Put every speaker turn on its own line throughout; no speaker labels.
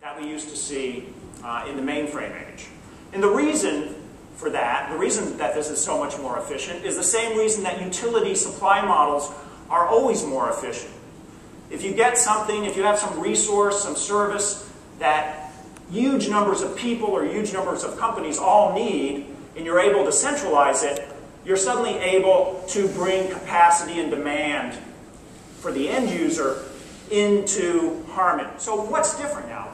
that we used to see in the mainframe age. And the reason for that, the reason that this is so much more efficient, is the same reason that utility supply models are always more efficient. If you get something, if you have some resource, some service that huge numbers of people or huge numbers of companies all need, and you're able to centralize it, you're suddenly able to bring capacity and demand for the end user into harmony. So what's different now?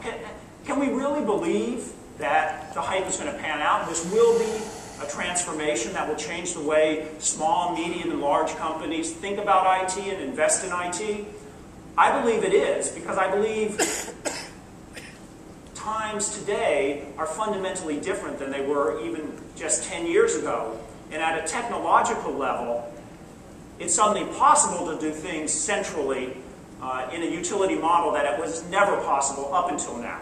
Can we really believe that the hype is going to pan out? This will be a transformation that will change the way small, medium, and large companies think about IT and invest in IT? I believe it is, because I believe times today are fundamentally different than they were even just 10 years ago. And at a technological level, it's suddenly possible to do things centrally in a utility model that it was never possible up until now.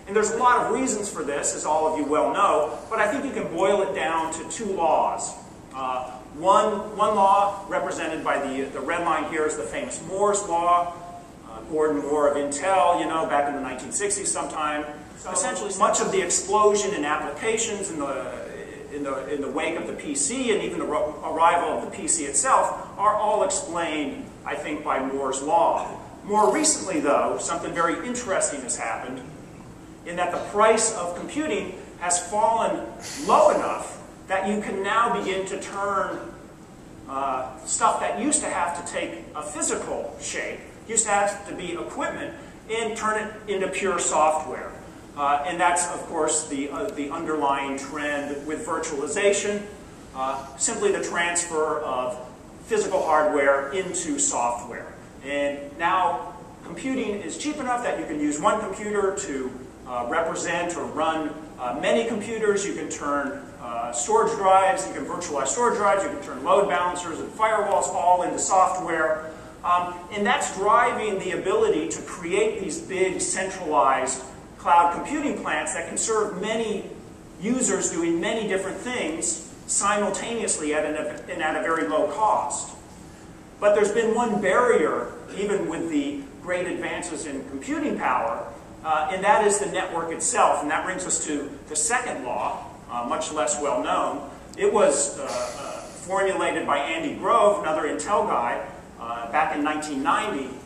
And there's a lot of reasons for this, as all of you well know, but I think you can boil it down to two laws. One law, represented by the red line here, is the famous Moore's Law. Gordon Moore of Intel, you know, back in the 1960s sometime. So essentially, much of the explosion in applications in the wake of the PC and even the arrival of the PC itself are all explained, I think, by Moore's Law. More recently, though, something very interesting has happened in that the price of computing has fallen low enough that you can now begin to turn stuff that used to have to take a physical shape, used to have to be equipment, and turn it into pure software. And that's, of course, the underlying trend with virtualization, simply the transfer of physical hardware into software. And now computing is cheap enough that you can use one computer to represent or run many computers. You can turn storage drives, you can virtualize storage drives, you can turn load balancers and firewalls all into software. And that's driving the ability to create these big centralized cloud computing plants that can serve many users doing many different things simultaneously and at a very low cost. But there's been one barrier, even with the great advances in computing power, and that is the network itself. And that brings us to the second law, much less well known. It was formulated by Andy Grove, another Intel guy, back in 1990.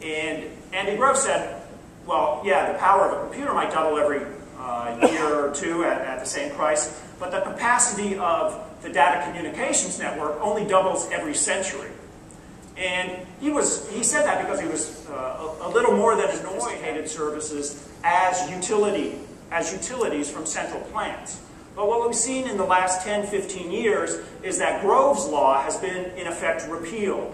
And Andy Grove said, well, yeah, the power of a computer might double every year or two at the same price, but the capacity of the data communications network only doubles every century. And he said that because he was a little more than sophisticated services as utilities from central plants. But what we've seen in the last 10, 15 years is that Grove's law has been, in effect, repealed.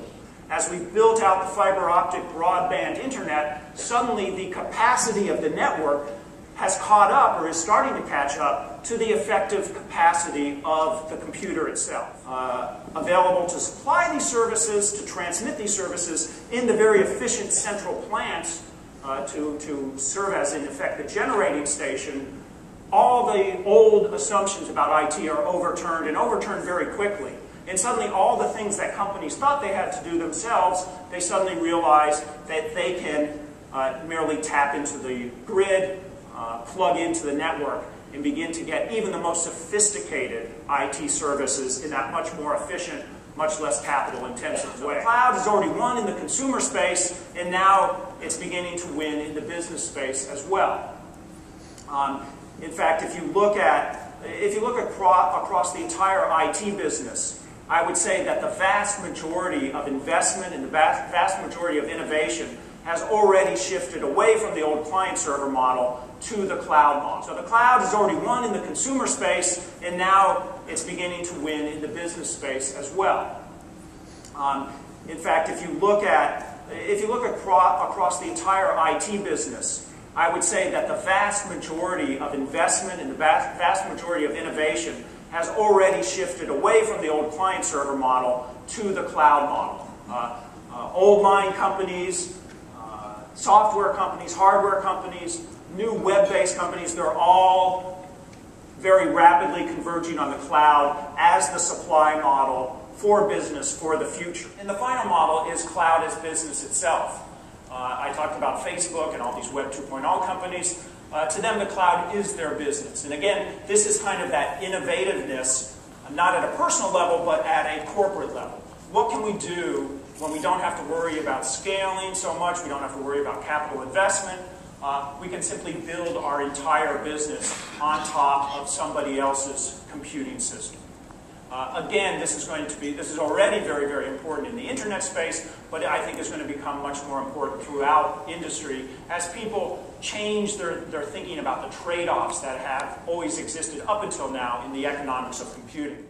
As we've built out the fiber optic broadband internet, suddenly the capacity of the network has caught up, or is starting to catch up, to the effective capacity of the computer itself. Available to supply these services, to transmit these services in the very efficient central plants to serve as, in effect, the generating station. All the old assumptions about IT are overturned, and overturned very quickly. And suddenly all the things that companies thought they had to do themselves, they suddenly realize that they can merely tap into the grid, plug into the network, and begin to get even the most sophisticated IT services in that much more efficient, much less capital-intensive way. The cloud has already won in the consumer space, and now it's beginning to win in the business space as well. In fact, if you look across the entire IT business, I would say that the vast majority of investment and the vast majority of innovation has already shifted away from the old client-server model to the cloud model. So the cloud has already won in the consumer space, and now it's beginning to win in the business space as well. In fact, if you look across the entire IT business, I would say that the vast majority of investment and the vast majority of innovation has already shifted away from the old client-server model to the cloud model. Old line companies, software companies, hardware companies, new web-based companies, they're all very rapidly converging on the cloud as the supply model for business for the future. And the final model is cloud as business itself. I talked about Facebook and all these Web 2.0 companies. To them, the cloud is their business. And again, this is kind of that innovativeness, not at a personal level, but at a corporate level. What can we do when we don't have to worry about scaling so much, we don't have to worry about capital investment? We can simply build our entire business on top of somebody else's computing system. Again, this is already very, very important in the internet space, but I think is going to become much more important throughout industry as people change their thinking about the trade-offs that have always existed up until now in the economics of computing.